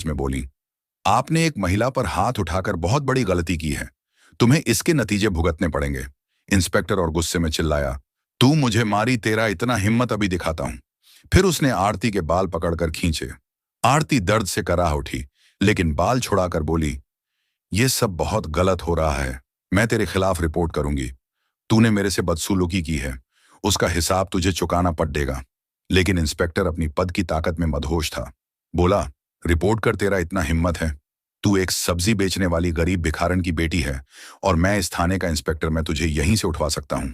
में बोली, आपने एक महिला पर हाथ उठाकर बहुत बड़ी गलती की है। तुम्हें इसके नतीजे भुगतने पड़ेंगे। इंस्पेक्टर और गुस्से में चिल्लाया, तू मुझे मारी, तेरा इतना हिम्मत अभी दिखाता हूं। फिर उसने आरती के बाल पकड़कर खींचे। आरती दर्द से कराह उठी, लेकिन बाल छुड़ाकर बोली, यह सब बहुत गलत हो रहा है। मैं तेरे खिलाफ रिपोर्ट करूंगी। तूने मेरे से बदसलूकी की है, उसका हिसाब तुझे चुकाना पड़ेगा। लेकिन इंस्पेक्टर अपनी पद की ताकत में मदहोश था। बोला, रिपोर्ट कर, तेरा इतना हिम्मत है? तू एक सब्जी बेचने वाली गरीब भिखारन की बेटी है और मैं इस थाने का इंस्पेक्टर, मैं तुझे यहीं से उठवा सकता हूं।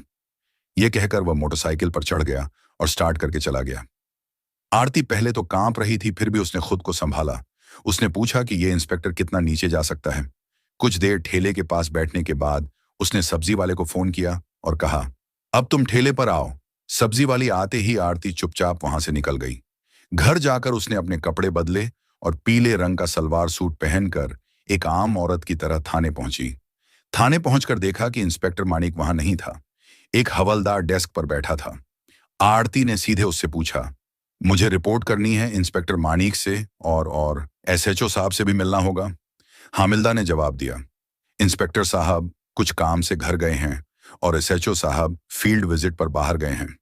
यह कहकर वह मोटरसाइकिल पर चढ़ गया और स्टार्ट करके चला गया। आरती पहले तो कांप रही थी, फिर भी उसने खुद को संभाला। उसने पूछा कि यह इंस्पेक्टर कितना नीचे जा सकता है। कुछ देर ठेले के पास बैठने के बाद उसने सब्जी वाले को फोन किया और कहा, अब तुम ठेले पर आओ। सब्जी वाली आते ही आरती चुपचाप वहां से निकल गई। घर जाकर उसने अपने कपड़े बदले और पीले रंग का सलवार सूट पहनकर एक आम औरत की तरह थाने पहुंची। थाने पहुंचकर देखा कि इंस्पेक्टर माणिक वहां नहीं था। एक हवलदार डेस्क पर बैठा था। आरती ने सीधे उससे पूछा, मुझे रिपोर्ट करनी है इंस्पेक्टर माणिक से, और एसएचओ साहब से भी मिलना होगा। हामिल्दा ने जवाब दिया, इंस्पेक्टर साहब कुछ काम से घर गए हैं और एसएचओ साहब फील्ड विजिट पर बाहर गए हैं।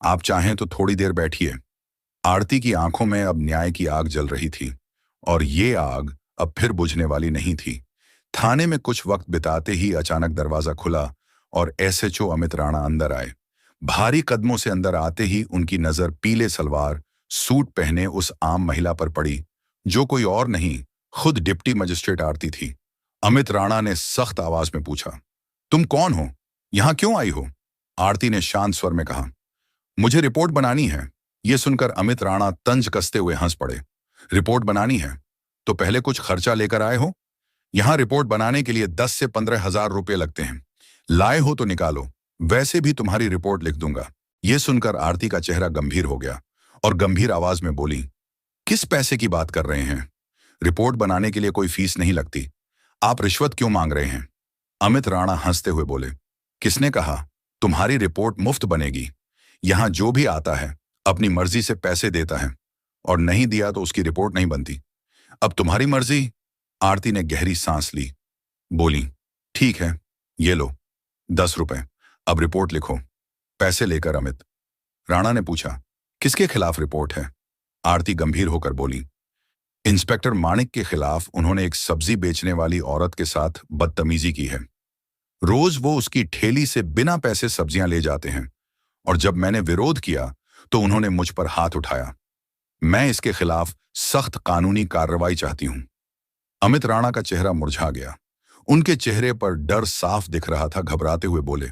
आप चाहें तो थोड़ी देर बैठिए। आरती की आंखों में अब न्याय की आग जल रही थी और ये आग अब फिर बुझने वाली नहीं थी। थाने में कुछ वक्त बिताते ही अचानक दरवाजा खुला और एसएचओ अमित राणा अंदर आए। भारी कदमों से अंदर आते ही उनकी नजर पीले सलवार सूट पहने उस आम महिला पर पड़ी, जो कोई और नहीं, खुद डिप्टी मजिस्ट्रेट आरती थी। अमित राणा ने सख्त आवाज में पूछा, तुम कौन हो? यहां क्यों आई हो? आरती ने शांत स्वर में कहा, मुझे रिपोर्ट बनानी है। यह सुनकर अमित राणा तंज कसते हुए हंस पड़े। रिपोर्ट बनानी है तो पहले कुछ खर्चा लेकर आए हो? यहां रिपोर्ट बनाने के लिए 10 से 15 हजार रुपए लगते हैं। लाए हो तो निकालो, वैसे भी तुम्हारी रिपोर्ट लिख दूंगा। यह सुनकर आरती का चेहरा गंभीर हो गया और गंभीर आवाज में बोली, किस पैसे की बात कर रहे हैं? रिपोर्ट बनाने के लिए कोई फीस नहीं लगती। आप रिश्वत क्यों मांग रहे हैं? अमित राणा हंसते हुए बोले, किसने कहा तुम्हारी रिपोर्ट मुफ्त बनेगी? यहां जो भी आता है अपनी मर्जी से पैसे देता है और नहीं दिया तो उसकी रिपोर्ट नहीं बनती। अब तुम्हारी मर्जी। आरती ने गहरी सांस ली, बोली, ठीक है, ये लो 10 रुपए, अब रिपोर्ट लिखो। पैसे लेकर अमित राणा ने पूछा, किसके खिलाफ रिपोर्ट है? आरती गंभीर होकर बोली, इंस्पेक्टर माणिक के खिलाफ। उन्होंने एक सब्जी बेचने वाली औरत के साथ बदतमीजी की है। रोज वो उसकी ठेली से बिना पैसे सब्जियां ले जाते हैं और जब मैंने विरोध किया तो उन्होंने मुझ पर हाथ उठाया। मैं इसके खिलाफ सख्त कानूनी कार्रवाई चाहती हूं। अमित राणा का चेहरा मुरझा गया। उनके चेहरे पर डर साफ दिख रहा था। घबराते हुए बोले,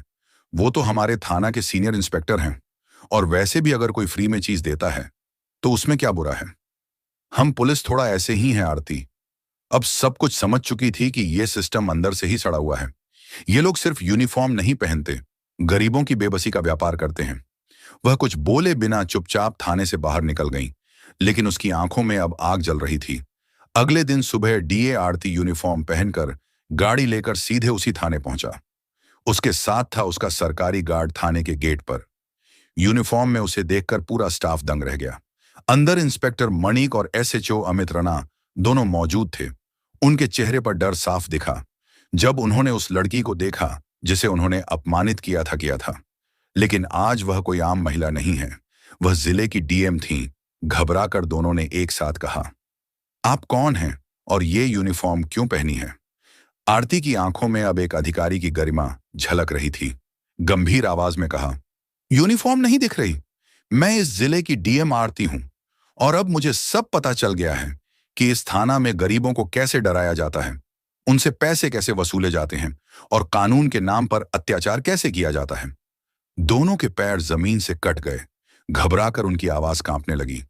वो तो हमारे थाना के सीनियर इंस्पेक्टर हैं और वैसे भी अगर कोई फ्री में चीज देता है तो उसमें क्या बुरा है? हम पुलिस थोड़ा ऐसे ही हैं आरती। अब सब कुछ समझ चुकी थी कि ये सिस्टम अंदर से ही सड़ा हुआ है। ये लोग सिर्फ यूनिफॉर्म नहीं पहनते, गरीबों की बेबसी का व्यापार करते हैं। वह कुछ बोले बिना चुपचाप थाने से बाहर निकल गई, लेकिन उसकी आंखों में अब आग जल रही थी। अगले दिन सुबह डीए आरती यूनिफॉर्म पहनकर गाड़ी लेकर सीधे उसी थाने पहुंचा। उसके साथ था उसका सरकारी गार्ड थाने के गेट पर। यूनिफॉर्म में उसे देखकर पूरा स्टाफ दंग रह गया। अंदर इंस्पेक्टर मणिक और एसएचओ अमित राणा दोनों मौजूद थे। उनके चेहरे पर डर साफ दिखा जब उन्होंने उस लड़की को देखा जिसे उन्होंने अपमानित किया था। लेकिन आज वह कोई आम महिला नहीं है, वह जिले की डीएम थीं। घबराकर दोनों ने एक साथ कहा, आप कौन हैं और ये यूनिफॉर्म क्यों पहनी है? आरती की आंखों में अब एक अधिकारी की गरिमा झलक रही थी। गंभीर आवाज में कहा, यूनिफॉर्म नहीं दिख रही? मैं इस जिले की डीएम आरती हूं और अब मुझे सब पता चल गया है कि इस थाना में गरीबों को कैसे डराया जाता है, उनसे पैसे कैसे वसूले जाते हैं और कानून के नाम पर अत्याचार कैसे किया जाता है। दोनों के पैर जमीन से कट गए। घबराकर उनकी आवाज कांपने लगी।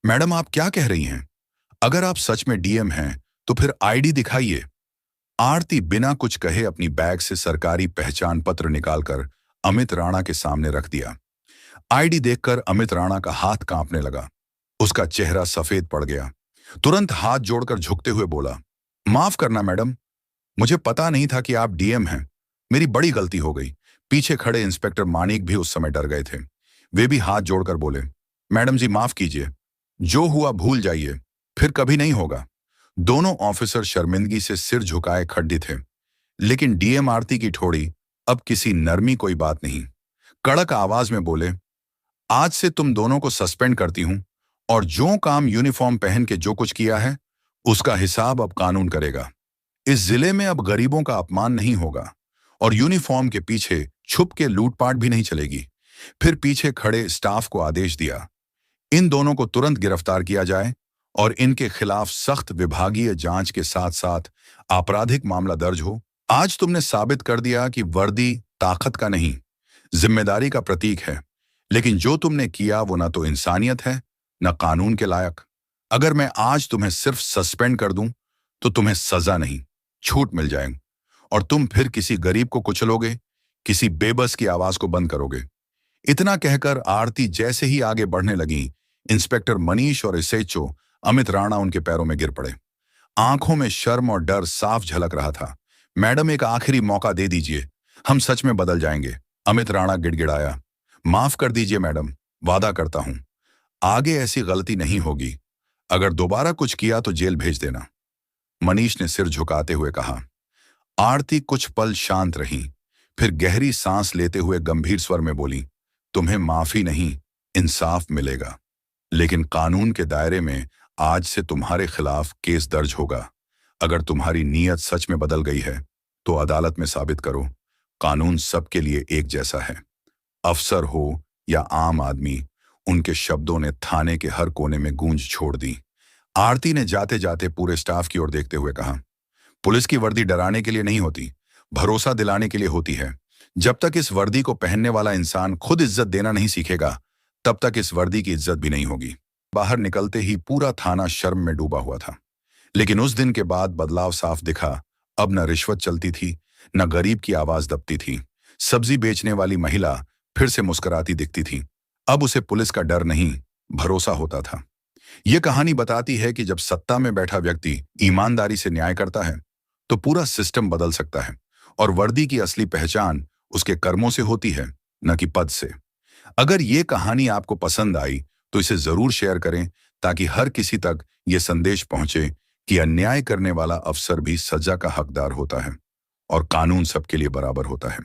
मैडम, आप क्या कह रही हैं? अगर आप सच में डीएम हैं तो फिर आईडी दिखाइए। आरती बिना कुछ कहे अपनी बैग से सरकारी पहचान पत्र निकालकर अमित राणा के सामने रख दिया। आईडी देखकर अमित राणा का हाथ कांपने लगा। उसका चेहरा सफेद पड़ गया। तुरंत हाथ जोड़कर झुकते हुए बोला, माफ करना मैडम, मुझे पता नहीं था कि आप डीएम हैं। मेरी बड़ी गलती हो गई। पीछे खड़े इंस्पेक्टर माणिक भी उस समय डर गए थे। वे भी हाथ जोड़कर बोले, मैडम जी माफ कीजिए, जो हुआ भूल जाइए, फिर कभी नहीं होगा। दोनों ऑफिसर शर्मिंदगी से सिर झुकाए खड़े थे, लेकिन डीएम आरती की ठोड़ी अब किसी नरमी कोई बात नहीं। कड़क आवाज में बोले, आज से तुम दोनों को सस्पेंड करती हूं और जो काम यूनिफॉर्म पहन के जो कुछ किया है उसका हिसाब अब कानून करेगा। इस जिले में अब गरीबों का अपमान नहीं होगा और यूनिफॉर्म के पीछे छुप के लूटपाट भी नहीं चलेगी। फिर पीछे खड़े स्टाफ को आदेश दिया, इन दोनों को तुरंत गिरफ्तार किया जाए और इनके खिलाफ सख्त विभागीय जांच के साथ साथ आपराधिक मामला दर्ज हो। आज तुमने साबित कर दिया कि वर्दी ताकत का नहीं, जिम्मेदारी का प्रतीक है, लेकिन जो तुमने किया वो ना तो इंसानियत है न कानून के लायक। अगर मैं आज तुम्हें सिर्फ सस्पेंड कर दूं तो तुम्हें सजा नहीं, छूट मिल जाएगी और तुम फिर किसी गरीब को कुचलोगे, किसी बेबस की आवाज को बंद करोगे। इतना कहकर आरती जैसे ही आगे बढ़ने लगी, इंस्पेक्टर मनीष और एसएचओ अमित राणा उनके पैरों में गिर पड़े। आंखों में शर्म और डर साफ झलक रहा था। मैडम, एक आखिरी मौका दे दीजिए, हम सच में बदल जाएंगे। अमित राणा गिड़गिड़ाया। माफ कर दीजिए मैडम, वादा करता हूं आगे ऐसी गलती नहीं होगी। अगर दोबारा कुछ किया तो जेल भेज देना। मनीष ने सिर झुकाते हुए कहा। आरती कुछ पल शांत रही, फिर गहरी सांस लेते हुए गंभीर स्वर में बोली, तुम्हें माफी नहीं, इंसाफ मिलेगा, लेकिन कानून के दायरे में आज से तुम्हारे खिलाफ केस दर्ज होगा। अगर तुम्हारी नीयत सच में बदल गई है तो अदालत में साबित करो। कानून सबके लिए एक जैसा है, अफसर हो या आम आदमी। उनके शब्दों ने थाने के हर कोने में गूंज छोड़ दी। आरती ने जाते जाते पूरे स्टाफ की ओर देखते हुए कहा, पुलिस की वर्दी डराने के लिए नहीं होती, भरोसा दिलाने के लिए होती है। जब तक इस वर्दी को पहनने वाला इंसान खुद इज्जत देना नहीं सीखेगा, तब तक इस वर्दी की इज्जत भी नहीं होगी। बाहर निकलते ही पूरा थाना शर्म में डूबा हुआ था, लेकिन उस दिन के बाद बदलाव साफ दिखा। अब न रिश्वत चलती थी, न गरीब की आवाज दबती थी। सब्जी बेचने वाली महिला फिर से मुस्कुराती दिखती थी। अब उसे पुलिस का डर नहीं, भरोसा होता था। यह कहानी बताती है कि जब सत्ता में बैठा व्यक्ति ईमानदारी से न्याय करता है तो पूरा सिस्टम बदल सकता है और वर्दी की असली पहचान उसके कर्मों से होती है, न कि पद से। अगर ये कहानी आपको पसंद आई तो इसे जरूर शेयर करें, ताकि हर किसी तक ये संदेश पहुंचे कि अन्याय करने वाला अफसर भी सजा का हकदार होता है और कानून सबके लिए बराबर होता है।